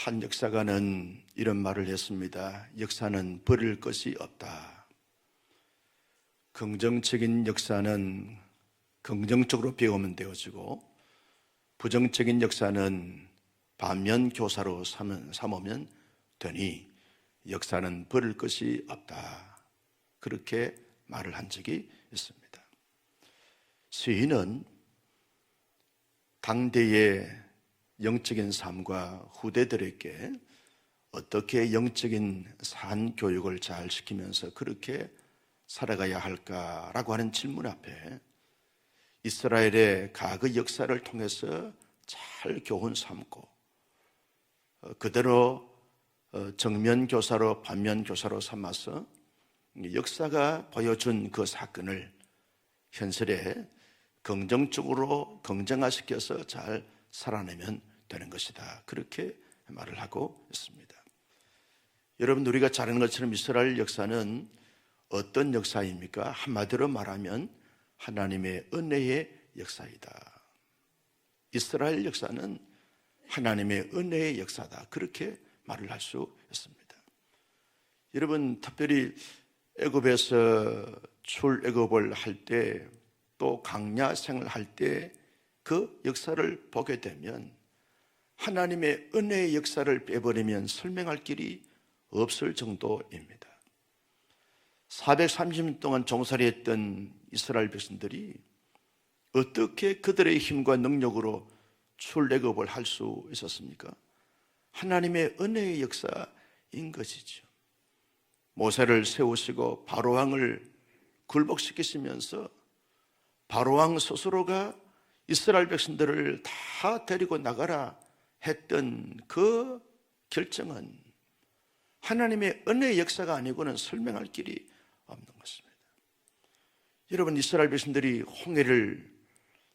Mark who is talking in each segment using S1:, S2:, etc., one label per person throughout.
S1: 한 역사가는 이런 말을 했습니다. 역사는 버릴 것이 없다. 긍정적인 역사는 긍정적으로 배우면 되어지고, 부정적인 역사는 반면교사로 삼으면 되니 역사는 버릴 것이 없다. 그렇게 말을 한 적이 있습니다. 시인은 당대의 영적인 삶과 후대들에게 어떻게 영적인 산 교육을 잘 시키면서 그렇게 살아가야 할까라고 하는 질문 앞에 이스라엘의 과거 역사를 통해서 잘 교훈 삼고 그대로 정면 교사로 반면 교사로 삼아서 역사가 보여준 그 사건을 현실에 긍정적으로 긍정화시켜서 잘 살아내면 되는 것이다. 그렇게 말을 하고 있습니다. 여러분, 우리가 잘 아는 것처럼 이스라엘 역사는 어떤 역사입니까? 한마디로 말하면 하나님의 은혜의 역사이다. 이스라엘 역사는 하나님의 은혜의 역사다. 그렇게 말을 할 수 있습니다. 여러분, 특별히 애굽에서 출애굽을 할 때, 또 광야 생을 할 때 그 역사를 보게 되면 하나님의 은혜의 역사를 빼버리면 설명할 길이 없을 정도입니다. 430년 동안 종살이했던 이스라엘 백성들이 어떻게 그들의 힘과 능력으로 출애굽을 할 수 있었습니까? 하나님의 은혜의 역사인 것이죠. 모세를 세우시고 바로왕을 굴복시키시면서 바로왕 스스로가 이스라엘 백성들을 다 데리고 나가라 했던 그 결정은 하나님의 은혜의 역사가 아니고는 설명할 길이 없는 것입니다. 여러분, 이스라엘 백성들이 홍해를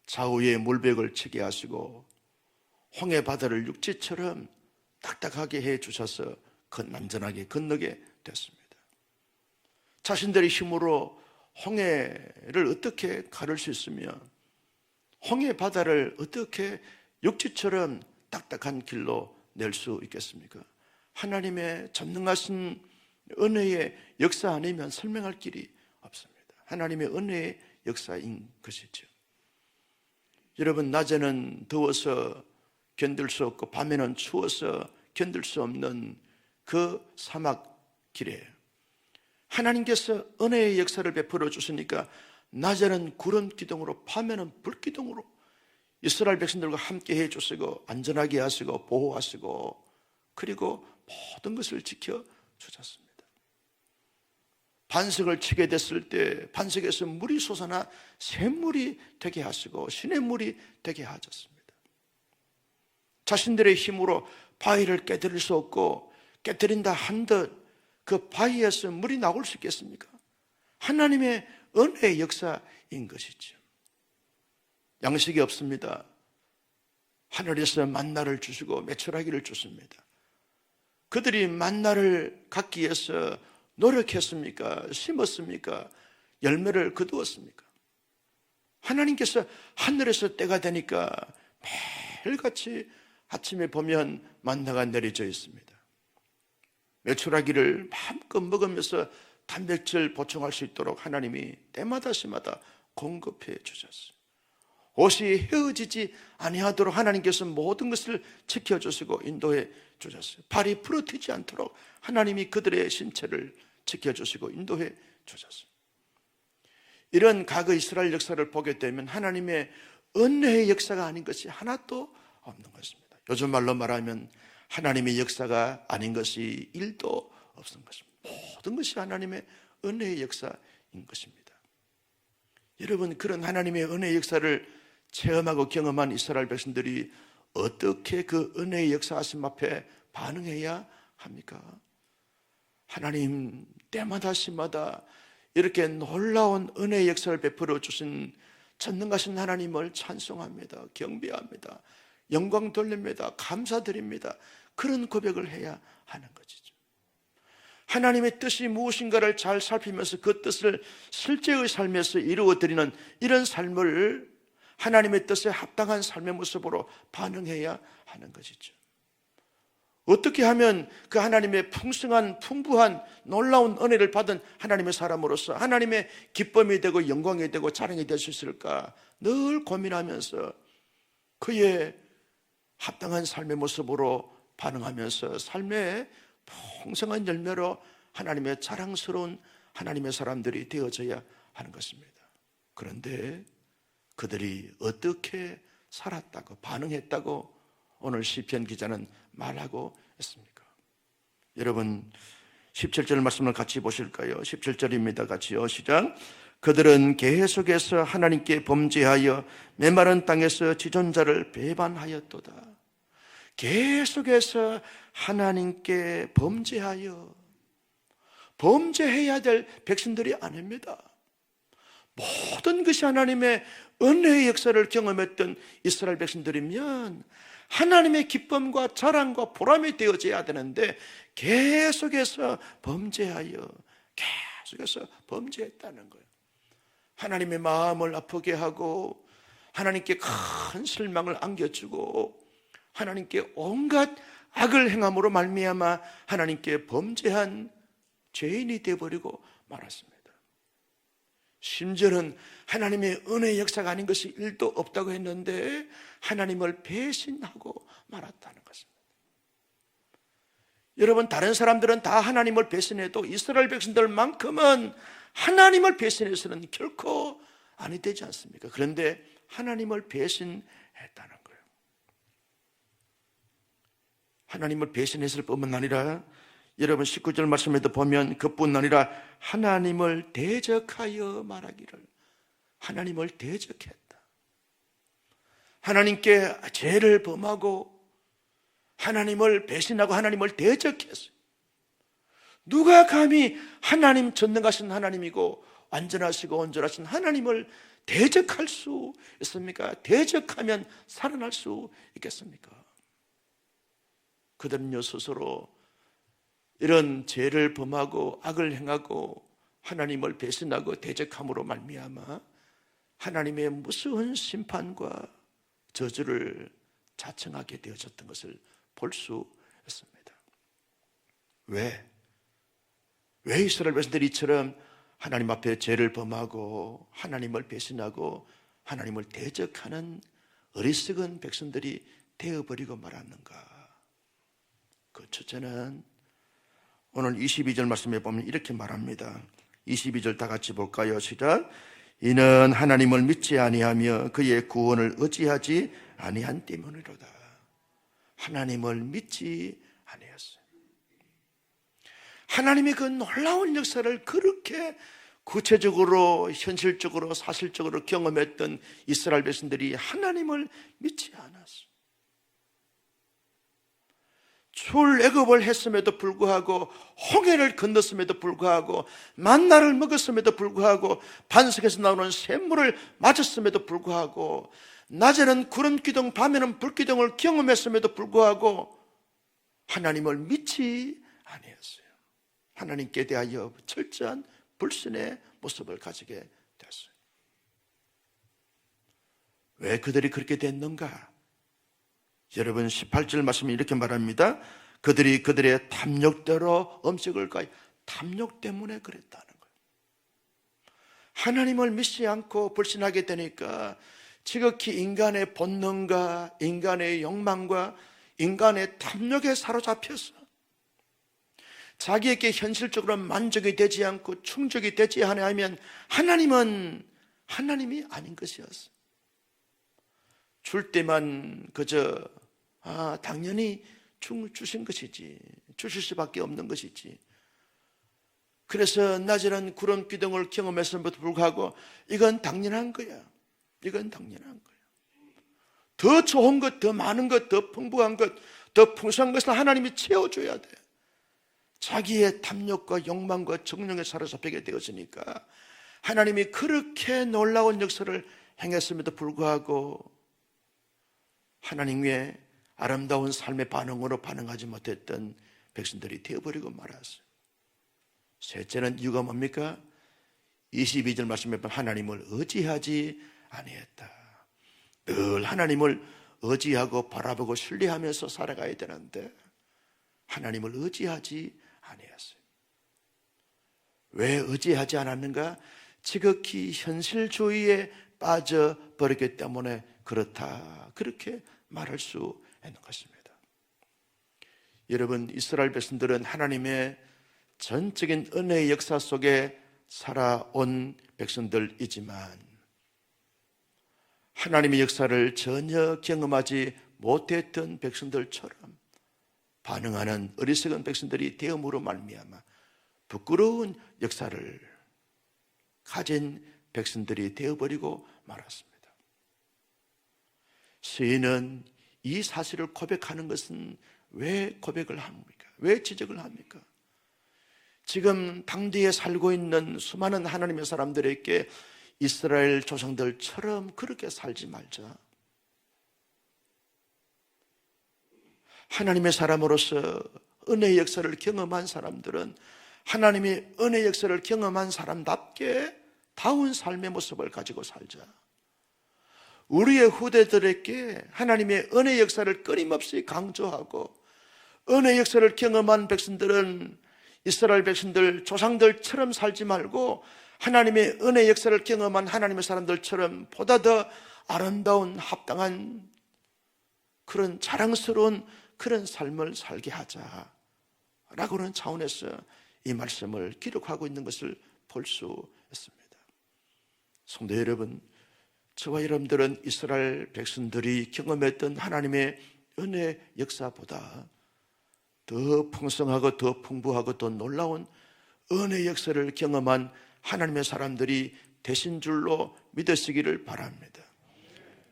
S1: 좌우에 물벽을 치게 하시고 홍해 바다를 육지처럼 딱딱하게 해 주셔서 안전하게 건너게 됐습니다. 자신들의 힘으로 홍해를 어떻게 가를 수 있으며 홍해 바다를 어떻게 육지처럼 딱딱한 길로 낼 수 있겠습니까? 하나님의 전능하신 은혜의 역사 아니면 설명할 길이 없습니다. 하나님의 은혜의 역사인 것이죠. 여러분, 낮에는 더워서 견딜 수 없고 밤에는 추워서 견딜 수 없는 그 사막 길에 하나님께서 은혜의 역사를 베풀어 주시니까 낮에는 구름 기둥으로 밤에는 불 기둥으로 이스라엘 백성들과 함께 해 주시고 안전하게 하시고 보호하시고 그리고 모든 것을 지켜 주셨습니다. 반석을 치게 됐을 때 반석에서 물이 솟아나 샘물이 되게 하시고 시냇물이 되게 하셨습니다. 자신들의 힘으로 바위를 깨뜨릴 수 없고 깨뜨린다 한듯 그 바위에서 물이 나올 수 있겠습니까? 하나님의 은혜의 역사인 것이죠. 양식이 없습니다. 하늘에서 만나를 주시고 메추라기를 주십니다. 그들이 만나를 갖기 위해서 노력했습니까? 심었습니까? 열매를 거두었습니까? 하나님께서 하늘에서 때가 되니까 매일같이 아침에 보면 만나가 내려져 있습니다. 메추라기를 마음껏 먹으면서 단백질 보충할 수 있도록 하나님이 때마다 시마다 공급해 주셨어요. 옷이 헤어지지 아니하도록 하나님께서 모든 것을 지켜주시고 인도해 주셨어요. 발이 부러뜨리지 않도록 하나님이 그들의 신체를 지켜주시고 인도해 주셨어요. 이런 과거 이스라엘 역사를 보게 되면 하나님의 은혜의 역사가 아닌 것이 하나도 없는 것입니다. 요즘 말로 말하면 하나님의 역사가 아닌 것이 1도 없는 것입니다. 모든 것이 하나님의 은혜의 역사인 것입니다. 여러분, 그런 하나님의 은혜의 역사를 체험하고 경험한 이스라엘 백성들이 어떻게 그 은혜의 역사하심 앞에 반응해야 합니까? 하나님 때마다 시마다 이렇게 놀라운 은혜의 역사를 베풀어 주신 전능하신 하나님을 찬송합니다. 경배합니다. 영광 돌립니다. 감사드립니다. 그런 고백을 해야 하는 것이죠. 하나님의 뜻이 무엇인가를 잘 살피면서 그 뜻을 실제의 삶에서 이루어드리는 이런 삶을 하나님의 뜻에 합당한 삶의 모습으로 반응해야 하는 것이죠. 어떻게 하면 그 하나님의 풍성한 풍부한 놀라운 은혜를 받은 하나님의 사람으로서 하나님의 기쁨이 되고 영광이 되고 자랑이 될 수 있을까 늘 고민하면서 그의 합당한 삶의 모습으로 반응하면서 삶의 풍성한 열매로 하나님의 자랑스러운 하나님의 사람들이 되어져야 하는 것입니다. 그런데 그들이 어떻게 살았다고 반응했다고 오늘 시편 기자는 말하고 있습니까? 여러분 17절 말씀을 같이 보실까요? 17절입니다. 같이요. 시작. 그들은 계속해서 하나님께 범죄하여 메마른 땅에서 지존자를 배반하였도다. 계속해서 하나님께 범죄해야 될 백성들이 아닙니다. 모든 것이 하나님의 은혜의 역사를 경험했던 이스라엘 백성들이면 하나님의 기쁨과 자랑과 보람이 되어져야 되는데 계속해서 범죄했다는 거예요. 하나님의 마음을 아프게 하고 하나님께 큰 실망을 안겨주고 하나님께 온갖 악을 행함으로 말미암아 하나님께 범죄한 죄인이 되어버리고 말았습니다. 심지어는 하나님의 은혜의 역사가 아닌 것이 일도 없다고 했는데 하나님을 배신하고 말았다는 것입니다. 여러분, 다른 사람들은 다 하나님을 배신해도 이스라엘 백성들만큼은 하나님을 배신해서는 결코 아니 되지 않습니까? 그런데 하나님을 배신했다는 거예요. 하나님을 배신했을 뿐만 아니라 여러분 19절 말씀에도 보면 그뿐 아니라 하나님을 대적하여 말하기를, 하나님을 대적했다. 하나님께 죄를 범하고 하나님을 배신하고 하나님을 대적했어요. 누가 감히 하나님 전능하신 하나님이고 완전하시고 온전하신 하나님을 대적할 수 있습니까? 대적하면 살아날 수 있겠습니까? 그들은요 스스로 이런 죄를 범하고 악을 행하고 하나님을 배신하고 대적함으로 말미암아 하나님의 무서운 심판과 저주를 자청하게 되어졌던 것을 볼 수 있습니다. 왜 이스라엘 백성들이 이처럼 하나님 앞에 죄를 범하고 하나님을 배신하고 하나님을 대적하는 어리석은 백성들이 되어버리고 말았는가? 그 첫째는 오늘 22절 말씀에 보면 이렇게 말합니다. 22절 다 같이 볼까요? 시작. 이는 하나님을 믿지 아니하며 그의 구원을 의지하지 아니한 때문이로다. 하나님을 믿지 아니했어요. 하나님의 그 놀라운 역사를 그렇게 구체적으로 현실적으로 사실적으로 경험했던 이스라엘 백성들이 하나님을 믿지 않았어요. 출애굽을 했음에도 불구하고 홍해를 건넜음에도 불구하고 만나를 먹었음에도 불구하고 반석에서 나오는 샘물을 맞았음에도 불구하고 낮에는 구름기둥 밤에는 불기둥을 경험했음에도 불구하고 하나님을 믿지 아니했어요. 하나님께 대하여 철저한 불신의 모습을 가지게 됐어요. 왜 그들이 그렇게 됐는가? 여러분 18절 말씀이 이렇게 말합니다. 그들이 그들의 탐욕대로 음식을 가요. 탐욕 때문에 그랬다는 거예요. 하나님을 믿지 않고 불신하게 되니까 지극히 인간의 본능과 인간의 욕망과 인간의 탐욕에 사로잡혀서 자기에게 현실적으로 만족이 되지 않고 충족이 되지 않으면 하나님이 아닌 것이었어요. 줄 때만 그저 당연히 주신 것이지, 주실 수밖에 없는 것이지. 그래서 낮에는 구름 기둥을 경험했음에도 불구하고 이건 당연한 거야. 이건 당연한 거야. 더 좋은 것, 더 많은 것, 더 풍부한 것, 더 풍성한 것을 하나님이 채워줘야 돼. 자기의 탐욕과 욕망과 정욕에 사로잡히게 되었으니까 하나님이 그렇게 놀라운 역사를 행했음에도 불구하고 하나님 외에 아름다운 삶의 반응으로 반응하지 못했던 백성들이 되어버리고 말았어요. 셋째는 이유가 뭡니까? 22절 말씀에 보면 하나님을 의지하지 아니했다. 늘 하나님을 의지하고 바라보고 신뢰하면서 살아가야 되는데 하나님을 의지하지 아니했어요. 왜 의지하지 않았는가? 지극히 현실주의에 빠져버렸기 때문에 그렇다, 그렇게 말할 수 있는 것입니다. 여러분, 이스라엘 백성들은 하나님의 전적인 은혜의 역사 속에 살아온 백성들이지만 하나님의 역사를 전혀 경험하지 못했던 백성들처럼 반응하는 어리석은 백성들이 되음으로 말미암아 부끄러운 역사를 가진 백성들이 되어버리고 말았습니다. 시인은 이 사실을 고백하는 것은 왜 고백을 합니까? 왜 지적을 합니까? 지금 당대에 살고 있는 수많은 하나님의 사람들에게 이스라엘 조상들처럼 그렇게 살지 말자. 하나님의 사람으로서 은혜의 역사를 경험한 사람들은 하나님의 은혜의 역사를 경험한 사람답게 다운 삶의 모습을 가지고 살자. 우리의 후대들에게 하나님의 은혜의 역사를 끊임없이 강조하고, 은혜의 역사를 경험한 백성들은 이스라엘 백성들, 조상들처럼 살지 말고 하나님의 은혜의 역사를 경험한 하나님의 사람들처럼 보다 더 아름다운, 합당한, 그런 자랑스러운 그런 삶을 살게 하자라고는 차원에서 이 말씀을 기록하고 있는 것을 볼 수 있습니다. 성도 여러분, 저와 여러분들은 이스라엘 백성들이 경험했던 하나님의 은혜 역사보다 더 풍성하고 더 풍부하고 더 놀라운 은혜 역사를 경험한 하나님의 사람들이 되신 줄로 믿으시기를 바랍니다.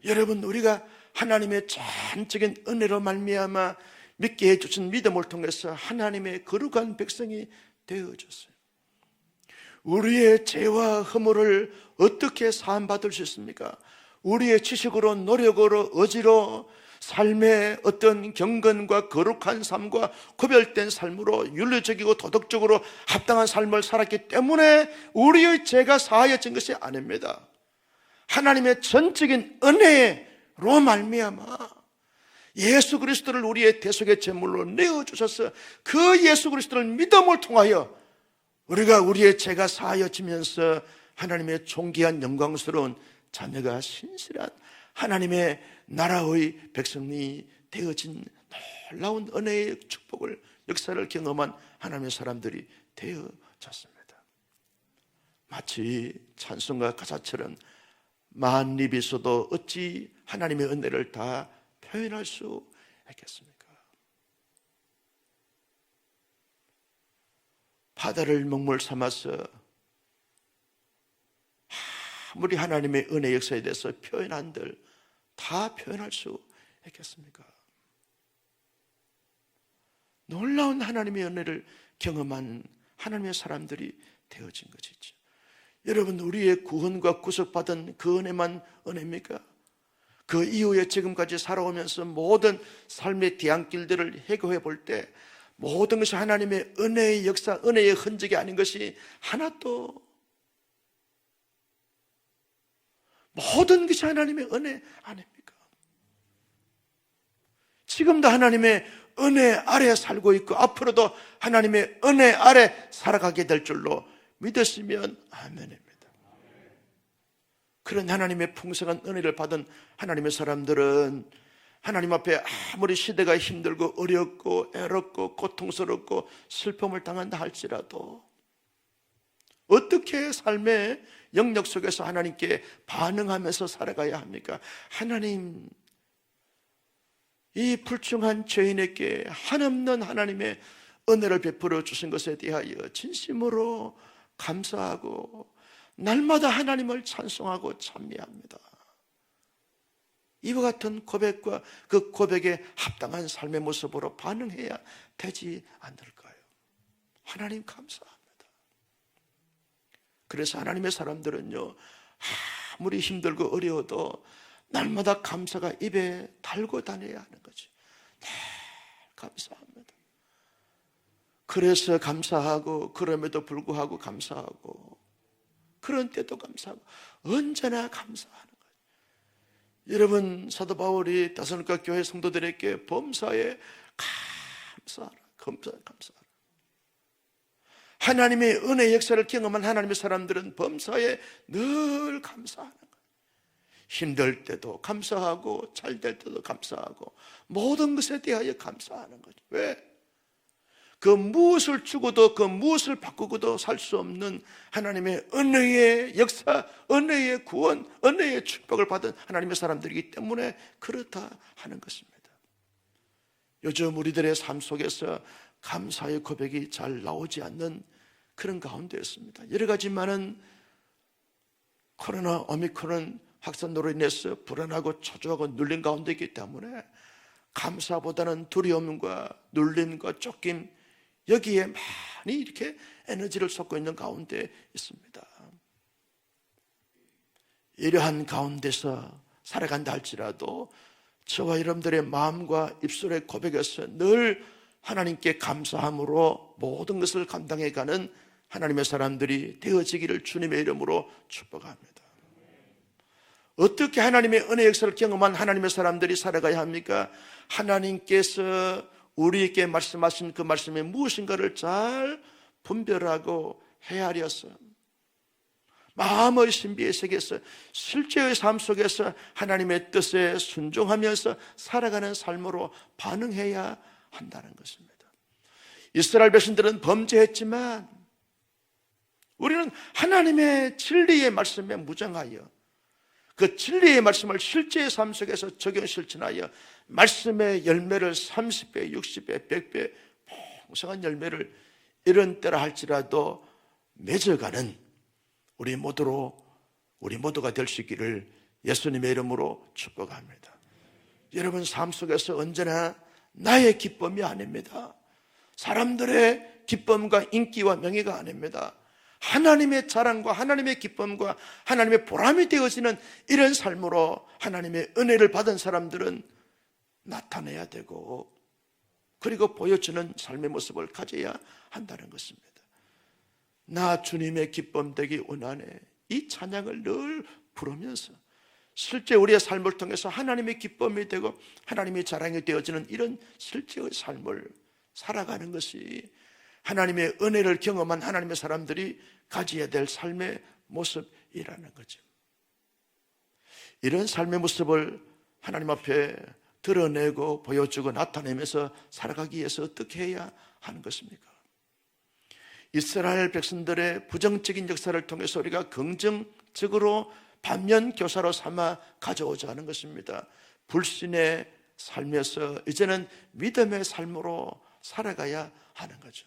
S1: 여러분, 우리가 하나님의 전적인 은혜로 말미암아 믿게 해주신 믿음을 통해서 하나님의 거룩한 백성이 되어졌어요. 우리의 죄와 허물을 어떻게 사함받을 수 있습니까? 우리의 지식으로, 노력으로, 의지로, 삶의 어떤 경건과 거룩한 삶과 구별된 삶으로 윤리적이고 도덕적으로 합당한 삶을 살았기 때문에 우리의 죄가 사하여진 것이 아닙니다. 하나님의 전적인 은혜로 말미암아 예수 그리스도를 우리의 대속의 제물로 내어주셔서 그 예수 그리스도를 믿음을 통하여 우리가 우리의 죄가 사하여지면서 하나님의 존귀한 영광스러운 자녀가 신실한 하나님의 나라의 백성이 되어진 놀라운 은혜의 축복을, 역사를 경험한 하나님의 사람들이 되어졌습니다. 마치 찬송가 가사처럼 만입이 있어도 어찌 하나님의 은혜를 다 표현할 수 있겠습니까? 바다를 먹물 삼아서 아무리 하나님의 은혜 역사에 대해서 표현한들 다 표현할 수 있겠습니까? 놀라운 하나님의 은혜를 경험한 하나님의 사람들이 되어진 것이죠. 여러분, 우리의 구원과 구속받은 그 은혜만 은혜입니까? 그 이후에 지금까지 살아오면서 모든 삶의 뒤안길들을 해고해 볼 때 모든 것이 하나님의 은혜의 역사, 은혜의 흔적이 아닌 것이 하나도, 모든 것이 하나님의 은혜 아닙니까? 지금도 하나님의 은혜 아래 살고 있고 앞으로도 하나님의 은혜 아래 살아가게 될 줄로 믿으시면 아멘입니다. 그런 하나님의 풍성한 은혜를 받은 하나님의 사람들은 하나님 앞에 아무리 시대가 힘들고 어렵고 애롭고 고통스럽고 슬픔을 당한다 할지라도 어떻게 삶의 영역 속에서 하나님께 반응하면서 살아가야 합니까? 하나님, 이 불충한 죄인에게 한없는 하나님의 은혜를 베풀어 주신 것에 대하여 진심으로 감사하고 날마다 하나님을 찬송하고 찬미합니다. 이와 같은 고백과 그 고백에 합당한 삶의 모습으로 반응해야 되지 않을까요? 하나님 감사합니다. 그래서 하나님의 사람들은요, 아무리 힘들고 어려워도 날마다 감사가 입에 달고 다녀야 하는 거죠. 네, 감사합니다. 그래서 감사하고, 그럼에도 불구하고 감사하고, 그런 때도 감사하고, 언제나 감사하는 거예요. 여러분, 사도 바울이 데살로니가 교회 성도들에게 범사에 감사하라, 감사하라. 하나님의 은혜의 역사를 경험한 하나님의 사람들은 범사에 늘 감사하는 거예요. 힘들 때도 감사하고 잘 될 때도 감사하고 모든 것에 대하여 감사하는 거죠. 왜? 그 무엇을 주고도 그 무엇을 바꾸고도 살 수 없는 하나님의 은혜의 역사, 은혜의 구원, 은혜의 축복을 받은 하나님의 사람들이기 때문에 그렇다 하는 것입니다. 요즘 우리들의 삶 속에서 감사의 고백이 잘 나오지 않는 그런 가운데였습니다. 여러 가지만은 코로나 오미크론 확산으로 인해서 불안하고 초조하고 눌린 가운데 있기 때문에 감사보다는 두려움과 눌림과 쫓김, 여기에 많이 이렇게 에너지를 쏟고 있는 가운데 있습니다. 이러한 가운데서 살아간다 할지라도 저와 여러분들의 마음과 입술의 고백에서 늘 하나님께 감사함으로 모든 것을 감당해가는 하나님의 사람들이 되어지기를 주님의 이름으로 축복합니다. 어떻게 하나님의 은혜 역사를 경험한 하나님의 사람들이 살아가야 합니까? 하나님께서 우리에게 말씀하신 그 말씀이 무엇인가를 잘 분별하고 헤아려서 마음의 신비의 세계에서 실제의 삶 속에서 하나님의 뜻에 순종하면서 살아가는 삶으로 반응해야 한다는 것입니다. 이스라엘 백성들은 범죄했지만 우리는 하나님의 진리의 말씀에 무장하여 그 진리의 말씀을 실제의 삶 속에서 적용 실천하여 말씀의 열매를 30배, 60배, 100배 풍성한 열매를 이런 때라 할지라도 맺어가는 우리 모두가 될 수 있기를 예수님의 이름으로 축복합니다. 여러분 삶 속에서 언제나 나의 기쁨이 아닙니다. 사람들의 기쁨과 인기와 명예가 아닙니다. 하나님의 자랑과 하나님의 기쁨과 하나님의 보람이 되어지는 이런 삶으로 하나님의 은혜를 받은 사람들은 나타내야 되고 그리고 보여주는 삶의 모습을 가져야 한다는 것입니다. 나 주님의 기쁨 되기 원하네, 이 찬양을 늘 부르면서 실제 우리의 삶을 통해서 하나님의 기쁨이 되고 하나님의 자랑이 되어지는 이런 실제의 삶을 살아가는 것이 하나님의 은혜를 경험한 하나님의 사람들이 가져야 될 삶의 모습이라는 거죠. 이런 삶의 모습을 하나님 앞에 드러내고 보여주고 나타내면서 살아가기 위해서 어떻게 해야 하는 것입니까? 이스라엘 백성들의 부정적인 역사를 통해서 우리가 긍정적으로 반면 교사로 삼아 가져오자 하는 것입니다. 불신의 삶에서 이제는 믿음의 삶으로 살아가야 하는 거죠.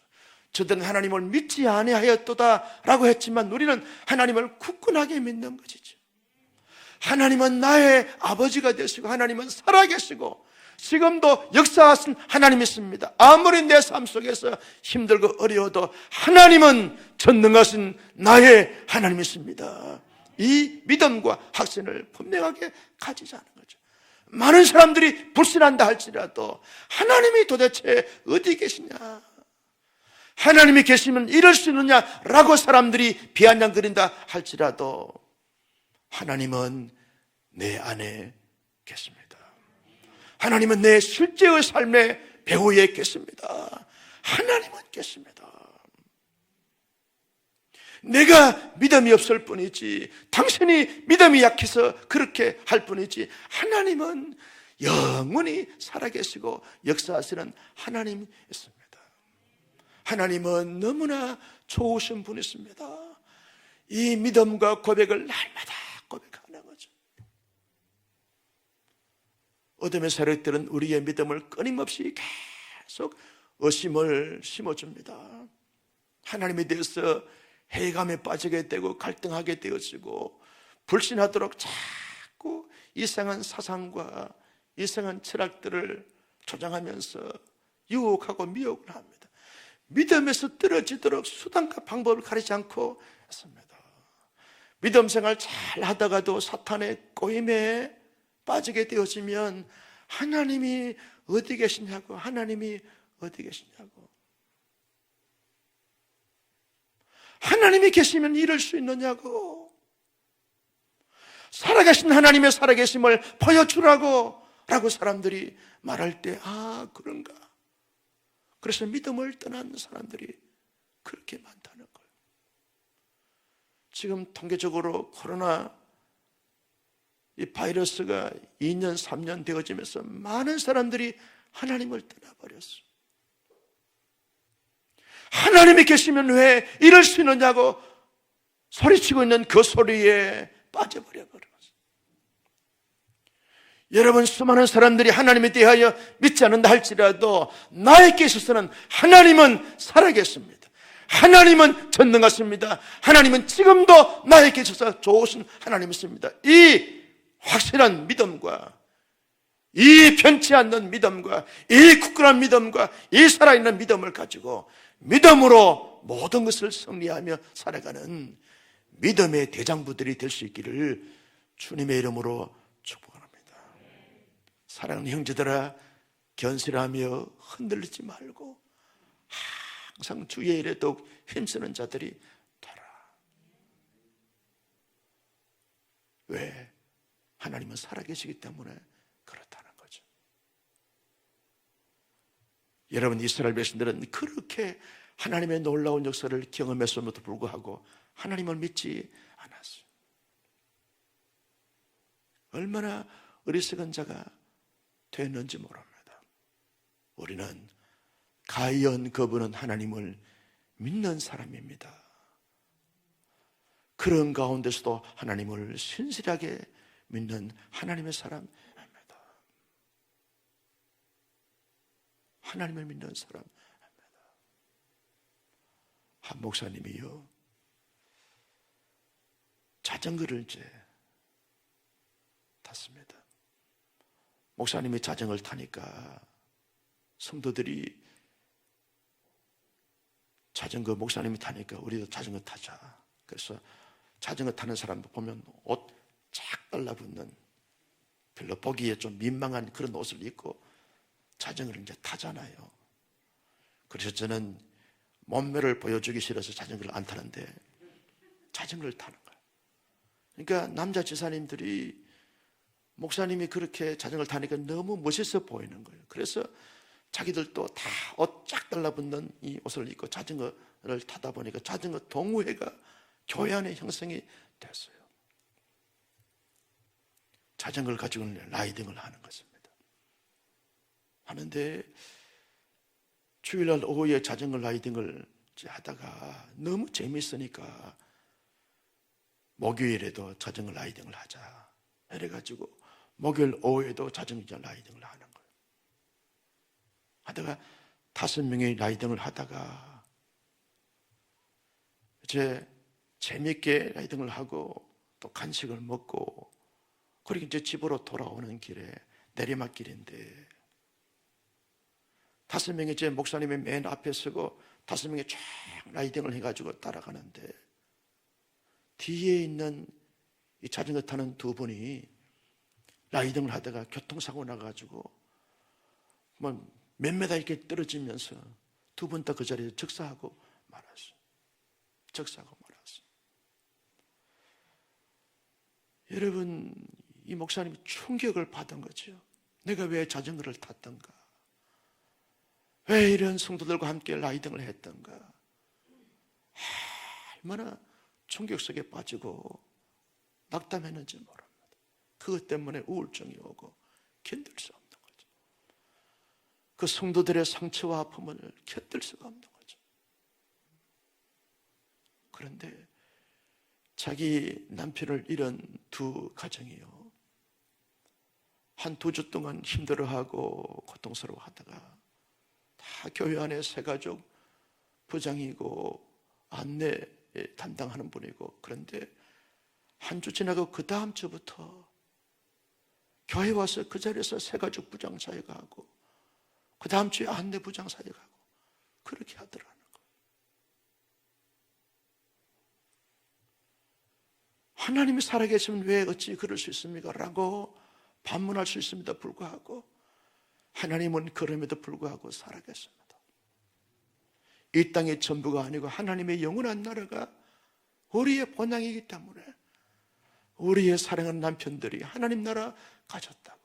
S1: 저들은 하나님을 믿지 아니하였도다 라고 했지만 우리는 하나님을 굳건하게 믿는 것이죠. 하나님은 나의 아버지가 되시고 하나님은 살아계시고 지금도 역사하신 하나님이십니다. 아무리 내 삶 속에서 힘들고 어려워도 하나님은 전능하신 나의 하나님이십니다. 이 믿음과 확신을 분명하게 가지자는 거죠. 많은 사람들이 불신한다 할지라도 하나님이 도대체 어디 계시냐, 하나님이 계시면 이럴 수 있느냐라고 사람들이 비아냥거린다 할지라도 하나님은 내 안에 계십니다. 하나님은 내 실제의 삶의 배후에 계십니다. 하나님은 계십니다. 내가 믿음이 없을 뿐이지, 당신이 믿음이 약해서 그렇게 할 뿐이지, 하나님은 영원히 살아계시고 역사하시는 하나님이십니다. 하나님은 너무나 좋으신 분이십니다. 이 믿음과 고백을 날마다 고백하는 거죠. 어둠의 세력들은 우리의 믿음을 끊임없이 계속 의심을 심어줍니다. 하나님에 대해서 해감에 빠지게 되고 갈등하게 되어지고 불신하도록 자꾸 이상한 사상과 이상한 철학들을 조장하면서 유혹하고 미혹을 합니다. 믿음에서 떨어지도록 수단과 방법을 가리지 않고 했습니다. 믿음 생활 잘 하다가도 사탄의 꼬임에 빠지게 되어지면 하나님이 어디 계시냐고, 하나님이 어디 계시냐고, 하나님이 계시면 이럴 수 있느냐고, 살아계신 하나님의 살아계심을 보여주라고 라고 사람들이 말할 때, 아 그런가, 그래서 믿음을 떠난 사람들이 그렇게 많다는 거예요. 지금 통계적으로 코로나 이 바이러스가 2년, 3년 되어지면서 많은 사람들이 하나님을 떠나버렸어요. 하나님이 계시면 왜 이럴 수 있느냐고 소리치고 있는 그 소리에 빠져버려 버렸어요. 여러분, 수많은 사람들이 하나님에 대하여 믿지 않는다 할지라도 나에게 있어서는 하나님은 살아계십니다. 하나님은 전능하십니다. 하나님은 지금도 나에게 있어서 좋으신 하나님이십니다. 이 확실한 믿음과 이 변치 않는 믿음과 이 굳건한 믿음과 이 살아있는 믿음을 가지고 믿음으로 모든 것을 승리하며 살아가는 믿음의 대장부들이 될 수 있기를 주님의 이름으로 축복합니다. 사랑하는 형제들아, 견실하며 흔들리지 말고 항상 주의 일에 더욱 힘쓰는 자들이 되라. 왜? 하나님은 살아계시기 때문에 그렇다는 거죠. 여러분, 이스라엘 백성들은 그렇게 하나님의 놀라운 역사를 경험했음에도 불구하고 하나님을 믿지 않았어요. 얼마나 어리석은 자가 됐는지 모릅니다. 우리는 가연 그분은 하나님을 믿는 사람입니다. 그런 가운데서도 하나님을 신실하게 믿는 하나님의 사람입니다. 하나님을 믿는 사람입니다. 한 목사님이요, 자전거를 이제 탔습니다. 목사님이 자전거를 타니까 성도들이 자전거 목사님이 타니까 우리도 자전거 타자. 그래서 자전거 타는 사람도 보면 옷 쫙 달라붙는, 별로 보기에 좀 민망한 그런 옷을 입고 자전거를 이제 타잖아요. 그래서 저는 몸매를 보여주기 싫어서 자전거를 안 타는데 자전거를 타는 거예요. 그러니까 남자 지사님들이 목사님이 그렇게 자전거를 타니까 너무 멋있어 보이는 거예요. 그래서 자기들도 다 옷 쫙 달라붙는 이 옷을 입고 자전거를 타다 보니까 자전거 동호회가 교회 안에 형성이 됐어요. 자전거를 가지고는 라이딩을 하는 것입니다. 하는데 주일날 오후에 자전거 라이딩을 하다가 너무 재미있으니까 목요일에도 자전거 라이딩을 하자 이래가지고 목요일 오후에도 자전거 라이딩을 하는 거예요. 하다가 5명이 라이딩을 하다가 이제 재미있게 라이딩을 하고 또 간식을 먹고 그리고 이제 집으로 돌아오는 길에 내리막길인데 5명이 이제 목사님이 맨 앞에 서고 5명이 쫙 라이딩을 해가지고 따라가는데 뒤에 있는 이 자전거 타는 2분이 라이딩을 하다가 교통사고 나가지고 몇 메다 이렇게 떨어지면서 2분 다 그 자리에 즉사하고 말았어요. 즉사하고 말았어요. 여러분, 이 목사님이 충격을 받은 거죠. 내가 왜 자전거를 탔던가? 왜 이런 성도들과 함께 라이딩을 했던가? 얼마나 충격 속에 빠지고 낙담했는지 모릅니다. 그것 때문에 우울증이 오고 견딜 수 없는 거죠. 그 성도들의 상처와 아픔을 견딜 수가 없는 거죠. 그런데 자기 남편을 잃은 2 가정이요, 한 2주 동안 힘들어하고 고통스러워하다가 다 교회 안에 새가족 부장이고 안내 담당하는 분이고, 그런데 한 주 지나고 그 다음 주부터 교회 와서 그 자리에서 새가족 부장 사회가 하고 그 다음 주에 안내 부장 사회가 하고 그렇게 하더라는 거예요. 하나님이 살아계시면 왜 어찌 그럴 수 있습니까? 라고 반문할 수 있습니다. 불구하고 하나님은 그럼에도 불구하고 살아계십니다. 이 땅의 전부가 아니고 하나님의 영원한 나라가 우리의 본향이기 때문에 우리의 사랑하는 남편들이 하나님 나라 가졌다고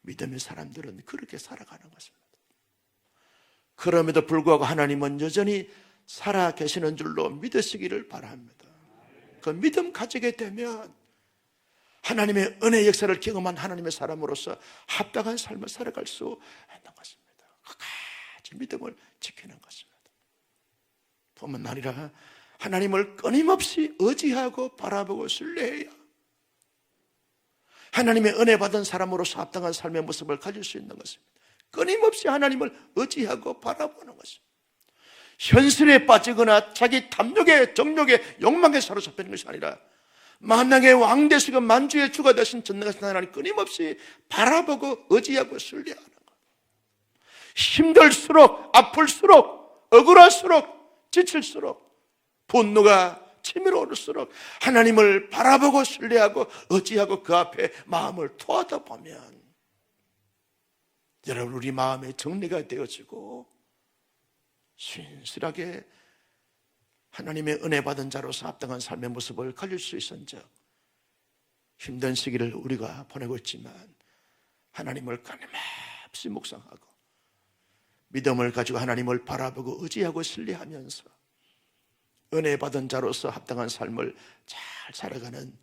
S1: 믿음의 사람들은 그렇게 살아가는 것입니다. 그럼에도 불구하고 하나님은 여전히 살아 계시는 줄로 믿으시기를 바랍니다. 그 믿음 가지게 되면 하나님의 은혜 역사를 경험한 하나님의 사람으로서 합당한 삶을 살아갈 수 있는 것입니다. 끝까지 믿음을 지키는 것입니다. 뿐만 아니라 하나님을 끊임없이 의지하고 바라보고 신뢰해야 하나님의 은혜 받은 사람으로서 합당한 삶의 모습을 가질 수 있는 것입니다. 끊임없이 하나님을 의지하고 바라보는 것입니다. 현실에 빠지거나 자기 탐욕에 정욕에 욕망에 사로잡히는 것이 아니라 만왕의 왕 되시고 만주의 주가 되신 전능하신 하나님 끊임없이 바라보고 의지하고 신뢰하는 것. 힘들수록 아플수록 억울할수록 지칠수록 분노가 치밀어 오를수록 하나님을 바라보고 신뢰하고 의지하고 그 앞에 마음을 토하다 보면 여러분 우리 마음의 정리가 되어지고 신실하게 하나님의 은혜 받은 자로서 합당한 삶의 모습을 가질 수 있은즉 힘든 시기를 우리가 보내고 있지만 하나님을 끊임없이 묵상하고 믿음을 가지고 하나님을 바라보고 의지하고 신뢰하면서 은혜 받은 자로서 합당한 삶을 잘 살아가는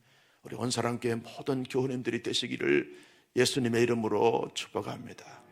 S1: 우리 온사랑교회 모든 교우님들이 되시기를 예수님의 이름으로 축복합니다.